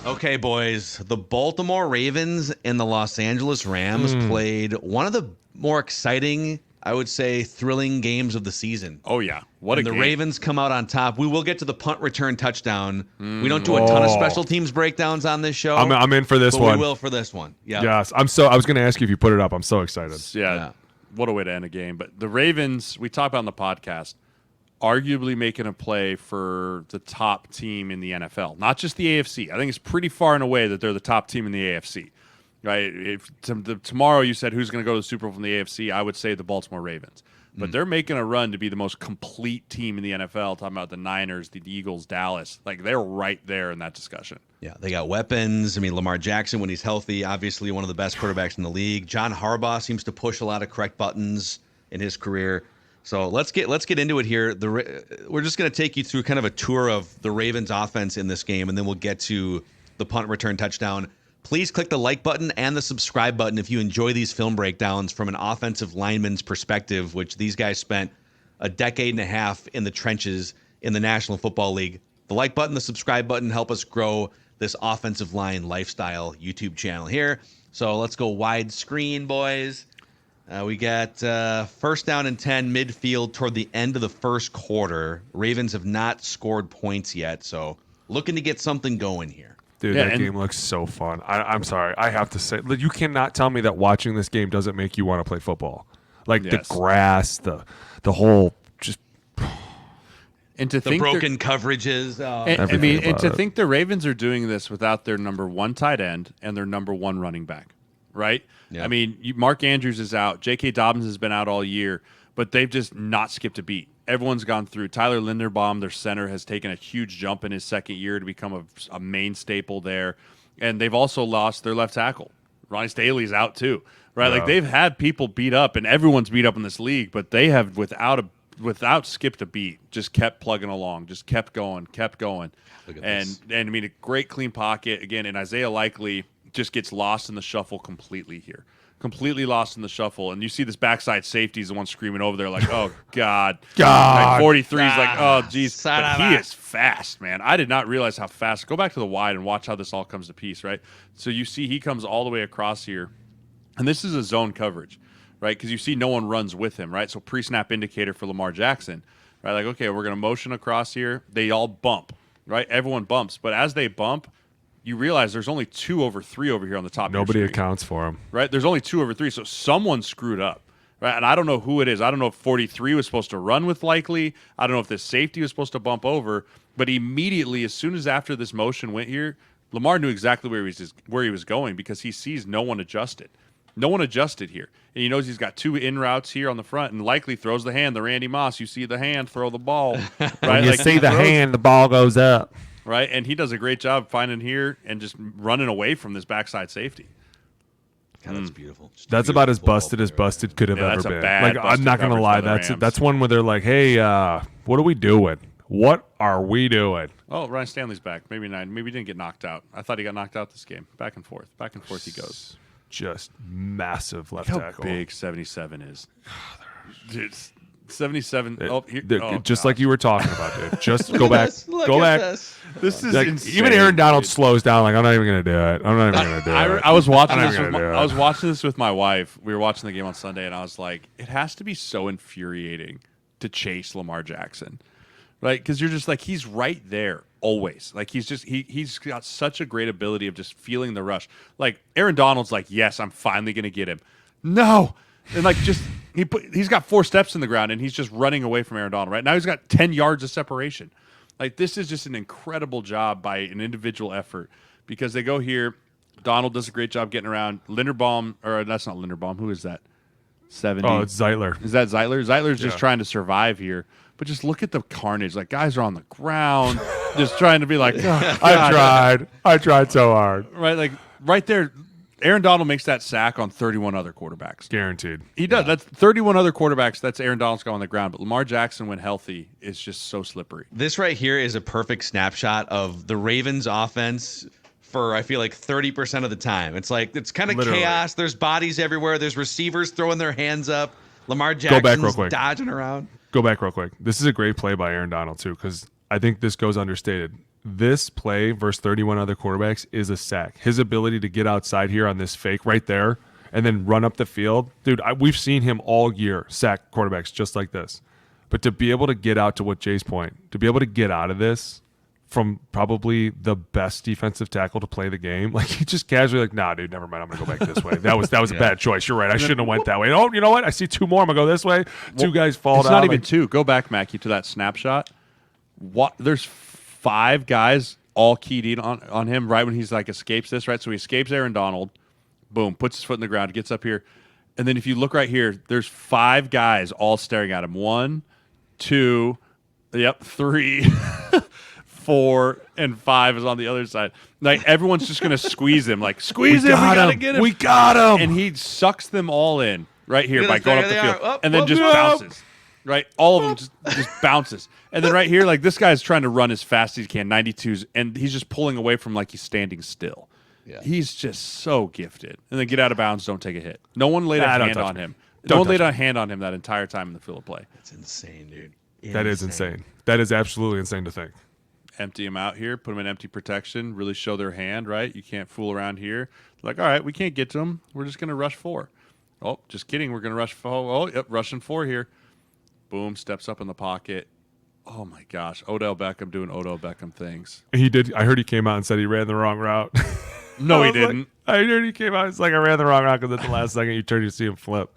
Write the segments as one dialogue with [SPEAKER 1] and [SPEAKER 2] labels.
[SPEAKER 1] Okay, boys. The Baltimore Ravens and the Los Angeles Rams played one of the more exciting, I would say, thrilling games of the season.
[SPEAKER 2] Oh, yeah. What
[SPEAKER 1] and
[SPEAKER 2] a
[SPEAKER 1] the
[SPEAKER 2] game.
[SPEAKER 1] Ravens come out on top. We will get to the punt return touchdown. We don't do a ton of special teams breakdowns on this show.
[SPEAKER 3] I'm in for this
[SPEAKER 1] but
[SPEAKER 3] one.
[SPEAKER 1] We will for this one. Yep.
[SPEAKER 3] Yes. I was going to ask you if you put it up. I'm so excited.
[SPEAKER 2] Yeah. What a way to end a game. But the Ravens, we talked about on the podcast, arguably making a play for the top team in the NFL, not just the AFC. I think it's pretty far and away that they're the top team in the AFC. Right? If tomorrow you said who's going to go to the Super Bowl from the AFC, I would say the Baltimore Ravens. But they're making a run to be the most complete team in the NFL, talking about the Niners, the Eagles, Dallas. Like, they're right there in that discussion.
[SPEAKER 1] Yeah, they got weapons. I mean, Lamar Jackson, when he's healthy, obviously one of the best quarterbacks in the league. John Harbaugh seems to push a lot of correct buttons in his career. So let's get into it here. We're just going to take you through kind of a tour of the Ravens offense in this game, and then we'll get to the punt return touchdown. Please click the like button and the subscribe button if you enjoy these film breakdowns from an offensive lineman's perspective, which these guys spent a decade and a half in the trenches in the National Football League. The like button, the subscribe button help us grow this offensive line lifestyle YouTube channel here. So let's go widescreen, boys. We got first down and 10 midfield toward the end of the first quarter. Ravens have not scored points yet, so looking to get something going here.
[SPEAKER 3] Dude, that game looks so fun. I'm sorry. I have to say, you cannot tell me that watching this game doesn't make you want to play football. Like the grass, the whole just...
[SPEAKER 2] And to
[SPEAKER 1] the
[SPEAKER 2] think
[SPEAKER 1] broken coverages.
[SPEAKER 2] And to think the Ravens are doing this without their number one tight end and their number one running back, right? Yeah. I mean, Mark Andrews is out. J.K. Dobbins has been out all year, but they've just not skipped a beat. Everyone's gone through. Tyler Linderbaum, their center, has taken a huge jump in his second year to become a main staple there. And they've also lost their left tackle. Ronnie Staley's out too, right? Yeah. Like, they've had people beat up, and everyone's beat up in this league, but they have, without skipped a beat, just kept plugging along, just kept going. And I mean, a great clean pocket. Again, and Isaiah Likely just gets lost in the shuffle completely here. Completely lost in the shuffle, and you see this backside safety is the one screaming over there like, oh, God. Like 43 is like, oh, geez. But he is fast, man. I did not realize how fast. Go back to the wide and watch how this all comes to piece, right? So you see he comes all the way across here, and this is a zone coverage, right? Because you see no one runs with him, right? So pre-snap indicator for Lamar Jackson, right? Like, okay, we're going to motion across here. They all bump, right? Everyone bumps. But as they bump, you realize there's only 2 over 3 over here on the top.
[SPEAKER 3] Nobody accounts for him.
[SPEAKER 2] Right? There's only 2 over 3, so someone screwed up. Right? And I don't know who it is. I don't know if 43 was supposed to run with Likely. I don't know if this safety was supposed to bump over. But immediately, as soon as after this motion went here, Lamar knew exactly where he was going because he sees no one adjusted. No one adjusted here. And he knows he's got 2 in routes here on the front, and Likely throws the hand, the Randy Moss. You see the hand, throw the ball. Right?
[SPEAKER 3] When you see the hand, the ball goes up.
[SPEAKER 2] Right, and he does a great job finding here and just running away from this backside safety.
[SPEAKER 1] God, that's beautiful.
[SPEAKER 3] That's about as busted as busted could have ever been. Like, I'm not gonna lie, that's one where they're like, "Hey, what are we doing? What are we doing?"
[SPEAKER 2] Oh, Ryan Stanley's back. Maybe not. Maybe he didn't get knocked out. I thought he got knocked out this game. Back and forth he goes.
[SPEAKER 3] Just massive left
[SPEAKER 2] Look
[SPEAKER 3] tackle.
[SPEAKER 2] How big 77 is. Dude, 77.
[SPEAKER 3] Just like you were talking about, dude. Just go back. Go back.
[SPEAKER 2] This is
[SPEAKER 3] like,
[SPEAKER 2] insane.
[SPEAKER 3] Even Aaron Donald slows down. Like, I'm not even gonna do it. I'm not even gonna do it.
[SPEAKER 2] I was watching this with my wife. We were watching the game on Sunday, and I was like, it has to be so infuriating to chase Lamar Jackson, right? Because you're just like, he's right there always. Like, he's got such a great ability of just feeling the rush. Like, Aaron Donald's like, yes, I'm finally gonna get him. No. And like, just he's got 4 steps in the ground, and he's just running away from Aaron Donald. Right now, he's got 10 yards of separation. Like, this is just an incredible job by an individual effort because they go here. Donald does a great job getting around. Linderbaum, or that's not Linderbaum. Who is that? 70.
[SPEAKER 3] Oh, it's Zeitler.
[SPEAKER 2] Is that Zeitler? Zeitler's just trying to survive here. But just look at the carnage. Like, guys are on the ground, just trying to be like, oh,
[SPEAKER 3] I tried so hard.
[SPEAKER 2] Right, like right there. Aaron Donald makes that sack on 31 other quarterbacks.
[SPEAKER 3] Guaranteed.
[SPEAKER 2] He does. Yeah. That's 31 other quarterbacks. That's Aaron Donald's go on the ground. But Lamar Jackson, when healthy, is just so slippery.
[SPEAKER 1] This right here is a perfect snapshot of the Ravens offense for, I feel like, 30% of the time. It's like, it's kind of chaos. There's bodies everywhere. There's receivers throwing their hands up. Lamar Jackson's dodging around.
[SPEAKER 3] Go back real quick. This is a great play by Aaron Donald, too, because I think this goes understated. this play versus 31 other quarterbacks is a sack. His ability to get outside here on this fake right there and then run up the field. Dude, we've seen him all year sack quarterbacks just like this. But to be able to get out, to what Jay's point, to be able to get out of this from probably the best defensive tackle to play the game, like he just casually like, nah, dude, never mind. I'm gonna go back this way. That was a bad choice. You're right. I shouldn't have went that way. Oh, you know what? I see two more. I'm gonna go this way. Two guys fall down.
[SPEAKER 2] It's not even two. Go back, Mackey, to that snapshot. There's 5 guys all keyed in on him right when he's like escapes this, right? So he escapes Aaron Donald, boom, puts his foot in the ground, gets up here. And then if you look right here, there's 5 guys all staring at him. 1, 2, 3, 4, and 5 is on the other side. Like everyone's just gonna squeeze him. Like squeeze him, we gotta get him.
[SPEAKER 3] We got him.
[SPEAKER 2] And he sucks them all in right here by going up the field. And then just bounces. Right? All of them just bounces. And then right here, like this guy's trying to run as fast as he can, 92s, and he's just pulling away from like he's standing still. Yeah. He's just so gifted. And then get out of bounds, don't take a hit. No one laid a hand on him. No one laid a hand on him that entire time in the field of play.
[SPEAKER 1] That's insane, dude.
[SPEAKER 3] That is insane. That is absolutely insane to think.
[SPEAKER 2] Empty him out here, put him in empty protection, really show their hand, right? You can't fool around here. Like, all right, we can't get to him. We're just going to rush 4. Oh, just kidding. We're going to rush 4. Oh, yep, rushing 4 here. Boom, steps up in the pocket. Oh, my gosh. Odell Beckham doing Odell Beckham things.
[SPEAKER 3] He did. I heard he came out and said he ran the wrong route.
[SPEAKER 2] No, he didn't.
[SPEAKER 3] Like, I heard he came out. It's like I ran the wrong route because at the last second you turn to see him flip.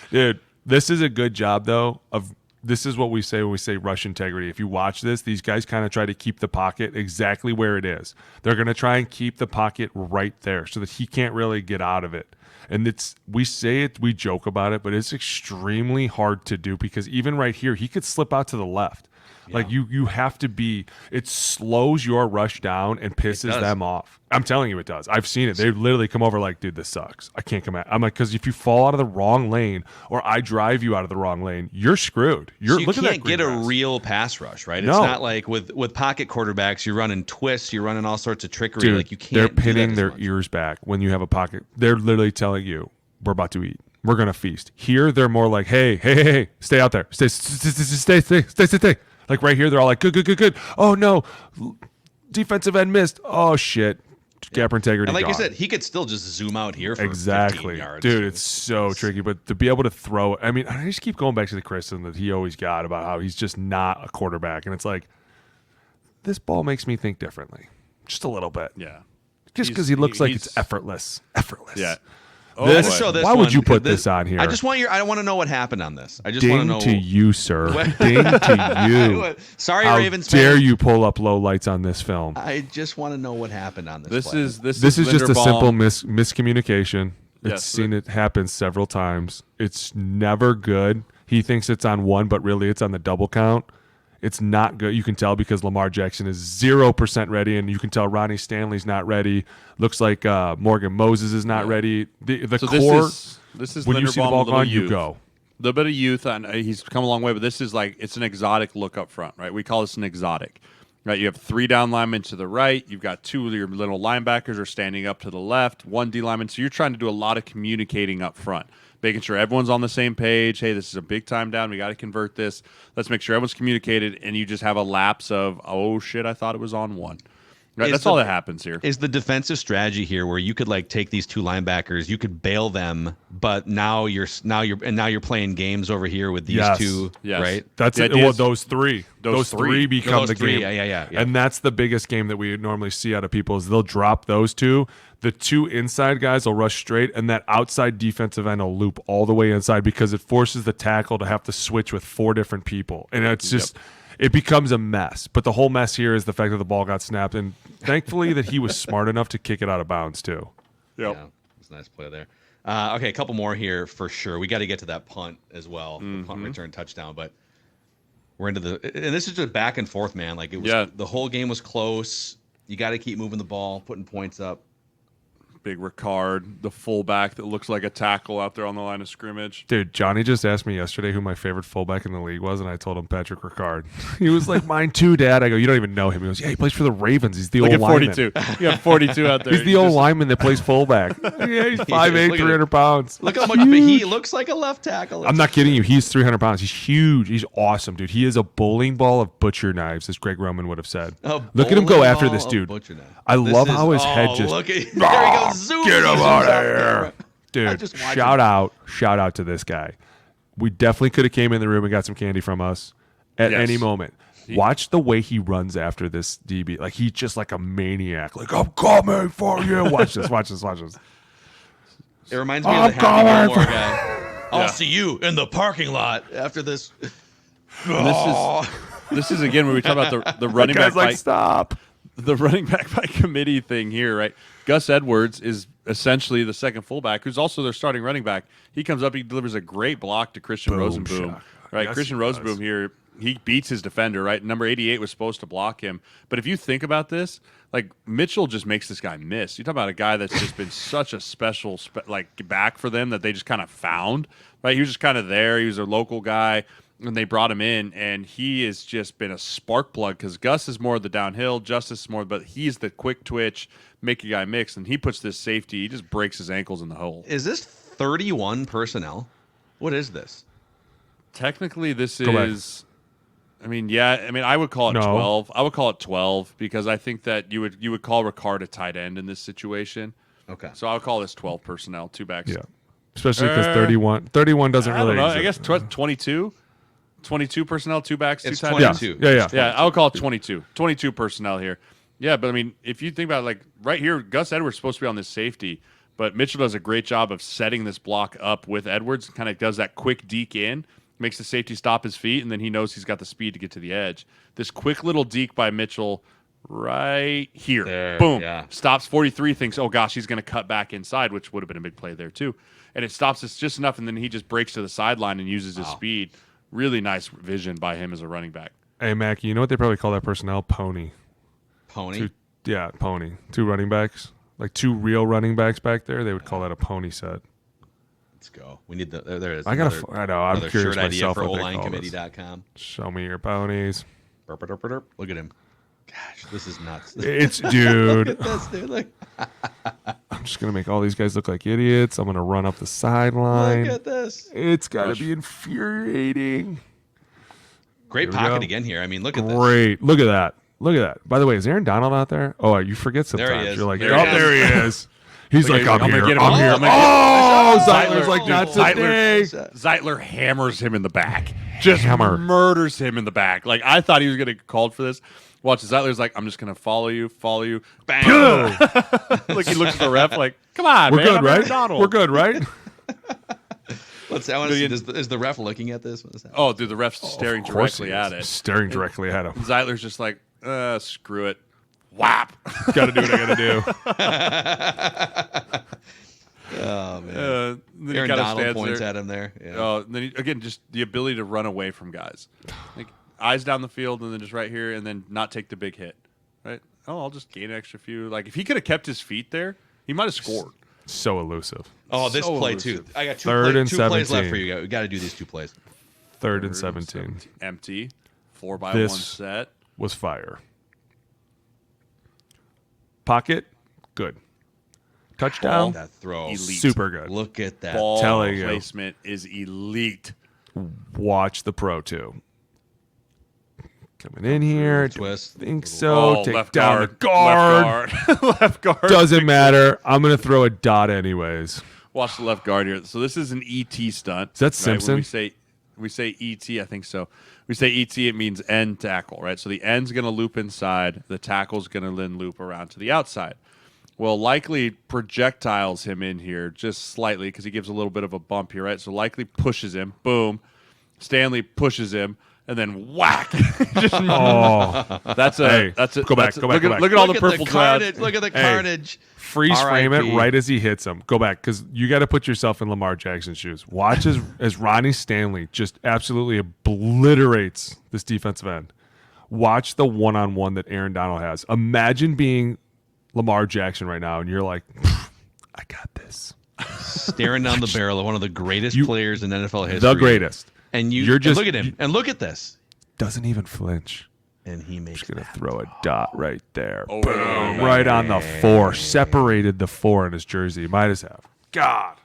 [SPEAKER 3] Dude, this is a good job, though, of this is what we say when we say rush integrity. If you watch this, these guys kind of try to keep the pocket exactly where it is. They're going to try and keep the pocket right there so that he can't really get out of it. And we say it, we joke about it, but it's extremely hard to do because even right here, he could slip out to the left. Yeah. Like you have to be. It slows your rush down and pisses them off. I'm telling you, it does. I've seen it. They literally come over like, dude, this sucks. I can't come out. I'm like, because if you fall out of the wrong lane or I drive you out of the wrong lane, you're screwed.
[SPEAKER 1] You can't get a real pass rush, right? It's not like with pocket quarterbacks, you're running twists, you're running all sorts of trickery.
[SPEAKER 3] Dude,
[SPEAKER 1] like you can't.
[SPEAKER 3] They're pinning their ears back when you have a pocket. They're literally telling you, we're about to eat. We're gonna feast. Here, they're more like, hey, stay out there, stay. Like right here, they're all like, good. Oh no, defensive end missed. Oh shit, gap integrity.
[SPEAKER 1] And like
[SPEAKER 3] gone.
[SPEAKER 1] you said, he could still just zoom out here for 15 yards.
[SPEAKER 3] Dude. It's so tricky. But to be able to throw, I mean, I just keep going back to the criticism that he always got about how he's just not a quarterback, and it's like this ball makes me think differently, just a little bit.
[SPEAKER 2] Yeah,
[SPEAKER 3] just because he looks like it's effortless.
[SPEAKER 2] Yeah.
[SPEAKER 3] Why would you put this on here?
[SPEAKER 1] I want to know what happened on this. I just
[SPEAKER 3] want
[SPEAKER 1] to know.
[SPEAKER 3] Ding to you, sir. Ding to you.
[SPEAKER 1] Sorry,
[SPEAKER 3] How
[SPEAKER 1] Ravens
[SPEAKER 3] dare
[SPEAKER 1] fans.
[SPEAKER 3] you pull up low lights on this film?
[SPEAKER 1] I just want to know what happened on this.
[SPEAKER 2] This
[SPEAKER 3] is just a simple miscommunication.
[SPEAKER 2] Yes,
[SPEAKER 3] seen it happen several times. It's never good. He thinks it's on 1, but really it's on the double count. It's not good. You can tell because Lamar Jackson is 0% ready, and you can tell Ronnie Stanley's not ready. Looks like Morgan Moses is not ready. The core.
[SPEAKER 2] This is
[SPEAKER 3] when you see the ball gone,
[SPEAKER 2] youth.
[SPEAKER 3] you go.
[SPEAKER 2] A little bit of youth, and he's come a long way. But this is like it's an exotic look up front, right? We call this an exotic, right? You have 3 down linemen to the right. You've got 2 of your little linebackers are standing up to the left. 1 D lineman. So you're trying to do a lot of communicating up front. Making sure everyone's on the same page. Hey, this is a big time down. We got to convert this. Let's make sure everyone's communicated, and you just have a lapse of, oh, shit, I thought it was on 1. Right, that's all that happens here.
[SPEAKER 1] Is the defensive strategy here where you could like take these 2 linebackers, you could bail them, but now you're playing games over here with these 2, right?
[SPEAKER 3] That's it. Well, those 3. Those 3 become the game.
[SPEAKER 1] Yeah.
[SPEAKER 3] And that's the biggest game that we normally see out of people is they'll drop those 2. The 2 inside guys will rush straight, and that outside defensive end will loop all the way inside because it forces the tackle to have to switch with 4 different people. And it's just it becomes a mess. But the whole mess here is the fact that the ball got snapped, and thankfully that he was smart enough to kick it out of bounds too.
[SPEAKER 1] Yep. Yeah, it's a nice play there. Okay, a couple more here for sure. We got to get to that punt as well, the punt return touchdown. But we're into and this is just back and forth, man. Like it was, the whole game was close. You got to keep moving the ball, putting points up.
[SPEAKER 2] Big Ricard, the fullback that looks like a tackle out there on the line of scrimmage.
[SPEAKER 3] Dude, Johnny just asked me yesterday who my favorite fullback in the league was, and I told him Patrick Ricard. He was like, mine too, Dad. I go, you don't even know him. He goes, yeah, he plays for the Ravens. He's the
[SPEAKER 2] Look
[SPEAKER 3] old
[SPEAKER 2] at
[SPEAKER 3] lineman.
[SPEAKER 2] 42. You have 42 out there.
[SPEAKER 3] He's the old lineman that plays fullback. Yeah, he's 5'8", 300 pounds.
[SPEAKER 1] Look how much he looks like a left tackle.
[SPEAKER 3] I'm not kidding you. He's 300 pounds. He's huge. He's awesome, dude. He is a bowling ball of butcher knives, as Greg Roman would have said. Look at him go after this dude. I love how his head just...
[SPEAKER 1] Look at, there he goes. Zoom.
[SPEAKER 3] Get him out of here. Dude, shout out to this guy. We definitely could have came in the room and got some candy from us at any moment. Watch the way he runs after this DB. Like, he's just like a maniac. Like, I'm coming for you. Watch this.
[SPEAKER 1] It reminds me of the Happy Gilmore guy. I'll see you in the parking lot after this.
[SPEAKER 2] This is again when we talk about the running back
[SPEAKER 3] like, stop.
[SPEAKER 2] The running back by committee thing here, right? Gus Edwards is essentially the second fullback, who's also their starting running back. He comes up, he delivers a great block to Christian Rosenboom. Right, yes, Christian Rosenboom here, he beats his defender, right? Number 88 was supposed to block him. But if you think about this, like, Mitchell just makes this guy miss. You talk about a guy that's just been such a special back for them that they just kind of found, right? He was just kind of there. He was a local guy, and they brought him in, and he has just been a spark plug because Gus is more of the downhill, Justice is more, but he's the quick twitch, make a guy mix, and he puts this safety, he just breaks his ankles in the hole.
[SPEAKER 1] Is this 31 personnel? What is this?
[SPEAKER 2] Technically, this is... I mean, I would call it 12. I would call it 12 because I think that you would call Ricard a tight end in this situation.
[SPEAKER 1] Okay.
[SPEAKER 2] So I would call this 12 personnel, two backs.
[SPEAKER 3] Yeah. Especially because 31 doesn't really
[SPEAKER 2] exist.
[SPEAKER 3] I
[SPEAKER 2] guess 22. 22 personnel, two backs,
[SPEAKER 1] it's
[SPEAKER 2] two tight ends.
[SPEAKER 1] 22.
[SPEAKER 2] Yeah, I would call it 22. 22 personnel here. Yeah, but I mean, if you think about it, like right here, Gus Edwards is supposed to be on this safety, but Mitchell does a great job of setting this block up with Edwards, kind of does that quick deke in, makes the safety stop his feet, and then he knows he's got the speed to get to the edge. This quick little deke by Mitchell right here.
[SPEAKER 1] There,
[SPEAKER 2] boom.
[SPEAKER 1] yeah.
[SPEAKER 2] Stops 43, thinks, oh gosh, he's going to cut back inside, which would have been a big play there too. And it stops us just enough, and then he just breaks to the sideline and uses his speed. Really nice vision by him as a running back.
[SPEAKER 3] Hey, Mackie, you know what they probably call that personnel? Pony.
[SPEAKER 1] Pony?
[SPEAKER 3] Pony. Two running backs. Like two real running backs back there. They would call that a pony set.
[SPEAKER 1] Let's go. We need there is.
[SPEAKER 3] I know. I'm curious
[SPEAKER 1] shirt idea
[SPEAKER 3] myself
[SPEAKER 1] for
[SPEAKER 3] what they call
[SPEAKER 1] OlineCommittee.com.
[SPEAKER 3] Show me your ponies.
[SPEAKER 1] Burp, burp, burp, burp. Look at him. Gosh, this is nuts.
[SPEAKER 3] It's dude.
[SPEAKER 1] Look at this, dude. Look.
[SPEAKER 3] I'm just gonna make all these guys look like idiots. I'm gonna run up the sideline.
[SPEAKER 1] Look at this.
[SPEAKER 3] It's gotta be infuriating.
[SPEAKER 1] Great pocket again here. I mean, look at this.
[SPEAKER 3] Great. Look at that. Look at that. By the way, is Aaron Donald out there? Oh, you forget sometimes.
[SPEAKER 1] There he is.
[SPEAKER 3] You're like,
[SPEAKER 1] There
[SPEAKER 3] he is. He's like, I'm here.
[SPEAKER 2] Get him.
[SPEAKER 3] I'm here.
[SPEAKER 2] Oh,
[SPEAKER 3] Zeitler's like, not today.
[SPEAKER 2] Zeitler hammers him in the back. Just murders him in the back. Like, I thought he was going to get called for this. Watch, Zeitler's like, I'm just going to follow you. Bang. Like, he looks at the ref like, come on,
[SPEAKER 3] We're
[SPEAKER 2] man.
[SPEAKER 3] good, right? We're good, right?
[SPEAKER 1] I want to see, is the ref looking at this? What is that?
[SPEAKER 2] Oh, dude, the ref's staring directly at it.
[SPEAKER 3] Staring directly at him.
[SPEAKER 2] Zeitler's just like, screw it. Whap.
[SPEAKER 3] Got to do what I got to do.
[SPEAKER 1] Oh, man.
[SPEAKER 2] Then
[SPEAKER 1] Aaron
[SPEAKER 2] he
[SPEAKER 1] Donald points at him there. Yeah.
[SPEAKER 2] Oh, then again, just the ability to run away from guys. Like, eyes down the field and then just right here and then not take the big hit. Right? Oh, I'll just gain an extra few. Like, if he could have kept his feet there, he might have scored.
[SPEAKER 3] So elusive.
[SPEAKER 1] Oh, this play, too. I got two plays left for you. We got to do these two plays.
[SPEAKER 3] Third and 17.
[SPEAKER 2] Empty. 4x1 set.
[SPEAKER 3] Was fire. Pocket, good. Touchdown,
[SPEAKER 1] that throw,
[SPEAKER 2] elite.
[SPEAKER 3] Super good.
[SPEAKER 1] Look at that.
[SPEAKER 2] Ball
[SPEAKER 3] Telling you.
[SPEAKER 2] placement is elite.
[SPEAKER 3] Watch the pro too. Coming in here,
[SPEAKER 1] twist.
[SPEAKER 3] Think so.
[SPEAKER 2] Oh,
[SPEAKER 3] take
[SPEAKER 2] left
[SPEAKER 3] down
[SPEAKER 2] guard.
[SPEAKER 3] the guard.
[SPEAKER 2] Left guard.
[SPEAKER 3] Doesn't matter. I'm gonna throw a dot anyways.
[SPEAKER 2] Watch the left guard here. So this is an ET stunt.
[SPEAKER 3] Is that Simpson?
[SPEAKER 2] When we say ET, I think so. We say ET, it means end tackle, right? So the end's going to loop inside. The tackle's going to then loop around to the outside. Well, likely projectiles him in here just slightly because he gives a little bit of a bump here, right? So likely pushes him. Boom. Stanley pushes him. And then whack! Just, that's a.
[SPEAKER 3] Go back.
[SPEAKER 2] Look at all the purple
[SPEAKER 1] carnage. Look at the carnage.
[SPEAKER 3] Freeze frame it right as he hits him. Go back because you got to put yourself in Lamar Jackson's shoes. Watch as Ronnie Stanley just absolutely obliterates this defensive end. Watch the one-on-one that Aaron Donald has. Imagine being Lamar Jackson right now, and you're like, I got this.
[SPEAKER 1] Staring down the barrel of one of the greatest players in NFL history.
[SPEAKER 3] The greatest.
[SPEAKER 1] And
[SPEAKER 3] You're just
[SPEAKER 1] look at him. And look at this.
[SPEAKER 3] Doesn't even flinch.
[SPEAKER 1] And he makes
[SPEAKER 3] Just gonna throw a dot right there.
[SPEAKER 2] Oh,
[SPEAKER 3] Boom!
[SPEAKER 2] man.
[SPEAKER 3] Right on the 4. Separated the 4 in his jersey. Might as have. God.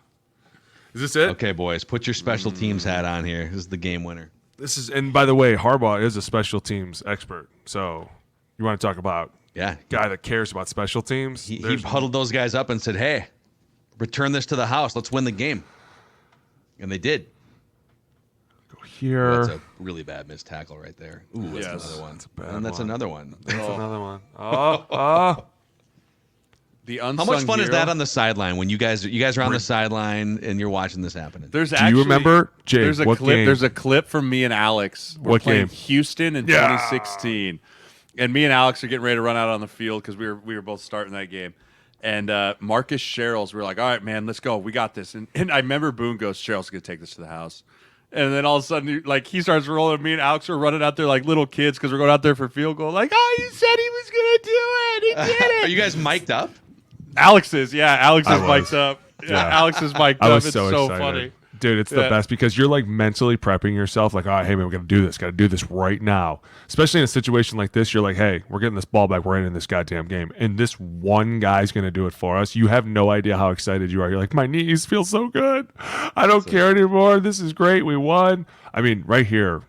[SPEAKER 3] Is this it?
[SPEAKER 1] Okay, boys, put your special teams hat on here. This is the game winner.
[SPEAKER 3] This is, and by the way, Harbaugh is a special teams expert. So you want to talk about guy that cares about special teams?
[SPEAKER 1] He huddled those guys up and said, "Hey, return this to the house. Let's win the game." And they did.
[SPEAKER 3] Go here.
[SPEAKER 1] That's a really bad missed tackle right there. Ooh, that's another one. And that's another one.
[SPEAKER 3] That's another one. Oh.
[SPEAKER 2] The unsung
[SPEAKER 1] How much fun is
[SPEAKER 2] hero.
[SPEAKER 1] that on the sideline when you guys are on the sideline and you're watching this happening?
[SPEAKER 2] There's
[SPEAKER 3] Do
[SPEAKER 2] actually,
[SPEAKER 3] you remember, Jake,
[SPEAKER 2] there's a
[SPEAKER 3] what
[SPEAKER 2] clip.
[SPEAKER 3] game?
[SPEAKER 2] There's a clip from me and Alex. We're
[SPEAKER 3] What
[SPEAKER 2] playing
[SPEAKER 3] game?
[SPEAKER 2] Houston in 2016, and me and Alex are getting ready to run out on the field because we were both starting that game. And Marcus Sherrills, we were like, "All right, man, let's go. We got this." And I remember Boone goes, "Sherrills gonna take this to the house." And then all of a sudden, he starts rolling. Me and Alex are running out there like little kids because we're going out there for field goal. Like, oh, he said he was gonna do it. He did it.
[SPEAKER 1] Are you guys mic'd up?
[SPEAKER 2] Alex is
[SPEAKER 3] was.
[SPEAKER 2] mic'd up. Yeah, Alex is mic'd
[SPEAKER 3] I
[SPEAKER 2] up.
[SPEAKER 3] was
[SPEAKER 2] It's
[SPEAKER 3] so
[SPEAKER 2] so
[SPEAKER 3] excited.
[SPEAKER 2] funny.
[SPEAKER 3] Dude, it's the best because you're like mentally prepping yourself like, all right, hey, man, we got to do this right now. Especially in a situation like this, you're like, hey, we're getting this ball back. We're ending this goddamn game. And this one guy's going to do it for us. You have no idea how excited you are. You're like, my knees feel so good. I don't care anymore. This is great. We won. I mean, right here.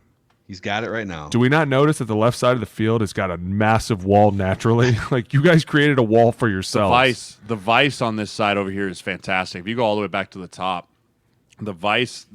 [SPEAKER 1] He's got it right now.
[SPEAKER 3] Do we not notice that the left side of the field has got a massive wall naturally? Like, you guys created a wall for yourselves.
[SPEAKER 2] The vice on this side over here is fantastic. If you go all the way back to the top, the vice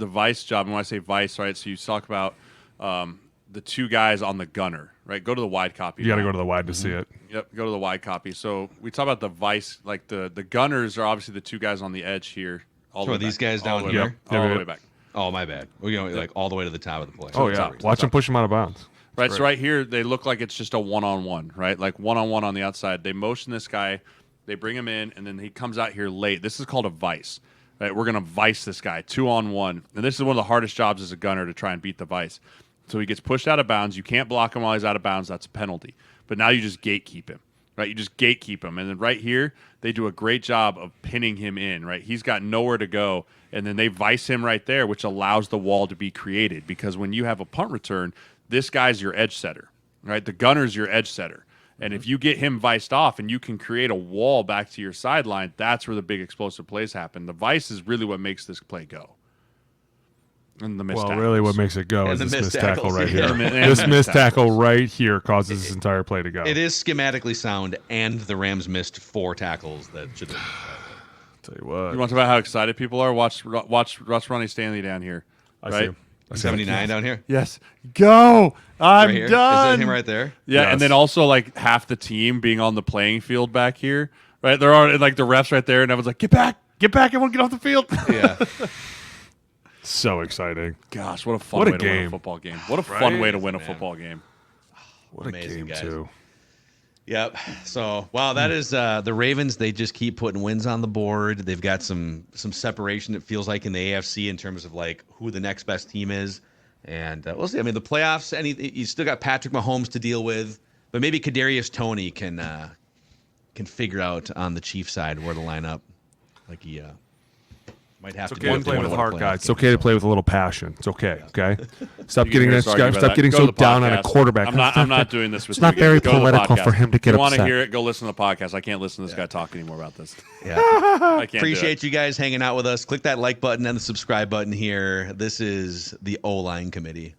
[SPEAKER 2] job, and when I say vice, right, so you talk about the two guys on the gunner, right? Go to the wide copy.
[SPEAKER 3] You got to go to the wide to see it.
[SPEAKER 2] Yep, go to the wide copy. So we talk about the vice, like the gunners are obviously the two guys on the edge here. All the way
[SPEAKER 1] these
[SPEAKER 2] back,
[SPEAKER 1] guys
[SPEAKER 2] all
[SPEAKER 1] down
[SPEAKER 2] the way
[SPEAKER 1] here?
[SPEAKER 2] back, all the way back.
[SPEAKER 1] Oh, my bad. We're going like all the way to the top of the play.
[SPEAKER 3] Oh, yeah. Watch him push him out of bounds.
[SPEAKER 2] Right, so right here, they look like it's just a one-on-one, right? Like one-on-one on the outside. They motion this guy, they bring him in, and then he comes out here late. This is called a vice. Right? We're going to vice this guy, 2-on-1. And this is one of the hardest jobs as a gunner to try and beat the vice. So he gets pushed out of bounds. You can't block him while he's out of bounds. That's a penalty. But now you just gatekeep him, right? You just gatekeep him. And then right here, they do a great job of pinning him in, right? He's got nowhere to go. And then they vice him right there, which allows the wall to be created. Because when you have a punt return, this guy's your edge setter, right? The gunner's your edge setter. And if you get him viced off and you can create a wall back to your sideline, that's where the big explosive plays happen. The vice is really what makes this play go. And the missed tackles.
[SPEAKER 3] Really what makes it go is this missed tackle right here.
[SPEAKER 2] And
[SPEAKER 3] This missed tackle right here causes this entire play to go.
[SPEAKER 1] It is schematically sound, and the Rams missed 4 tackles that should have.
[SPEAKER 3] Tell you what.
[SPEAKER 2] You want to talk about how excited people are? Watch Ronnie Stanley down here,
[SPEAKER 3] I see
[SPEAKER 2] right?
[SPEAKER 3] him.
[SPEAKER 1] 79 down here.
[SPEAKER 2] Yes. Go. I'm
[SPEAKER 1] Right here.
[SPEAKER 2] done.
[SPEAKER 1] Is that him right there?
[SPEAKER 2] Yeah,
[SPEAKER 3] Yes.
[SPEAKER 2] and then also like half the team being on the playing field back here, right? They're all like the refs right there, and everyone's like, get back, everyone get off the field.
[SPEAKER 1] Yeah.
[SPEAKER 3] So exciting.
[SPEAKER 2] Gosh, what a fun
[SPEAKER 3] What a
[SPEAKER 2] way to win
[SPEAKER 3] game.
[SPEAKER 2] a football game. What a fun way to win a
[SPEAKER 1] Man.
[SPEAKER 2] football game.
[SPEAKER 3] What a
[SPEAKER 1] Amazing,
[SPEAKER 3] game,
[SPEAKER 1] guys.
[SPEAKER 3] too.
[SPEAKER 1] Yep. So, wow, that is the Ravens. They just keep putting wins on the board. They've got some separation, it feels like, in the AFC in terms of like who the next best team is. And we'll see. I mean, the playoffs, you still got Patrick Mahomes to deal with, but maybe Kadarius Toney can figure out on the Chiefs side where to line up. Like he might have
[SPEAKER 3] It's
[SPEAKER 1] to
[SPEAKER 3] okay
[SPEAKER 1] do
[SPEAKER 3] to play with heart, guys. It's
[SPEAKER 1] game.
[SPEAKER 3] okay to play with a little passion. It's okay. Okay. Stop
[SPEAKER 2] You can
[SPEAKER 3] getting
[SPEAKER 2] hear
[SPEAKER 3] that.
[SPEAKER 2] us argue about
[SPEAKER 3] Stop
[SPEAKER 2] that.
[SPEAKER 3] getting
[SPEAKER 2] Go
[SPEAKER 3] so
[SPEAKER 2] to the
[SPEAKER 3] down on a
[SPEAKER 2] podcast.
[SPEAKER 3] quarterback.
[SPEAKER 2] I'm not doing this with
[SPEAKER 3] It's
[SPEAKER 2] you.
[SPEAKER 3] not very
[SPEAKER 2] Go to the
[SPEAKER 3] political
[SPEAKER 2] podcast.
[SPEAKER 3] for him to get
[SPEAKER 2] If you want to
[SPEAKER 3] upset.
[SPEAKER 2] hear it, go listen to the podcast. I can't listen to this guy talk anymore about this.
[SPEAKER 1] Yeah.
[SPEAKER 2] I can't
[SPEAKER 1] Appreciate you guys hanging out with us. Click that like button and the subscribe button here. This is the O-Line Committee.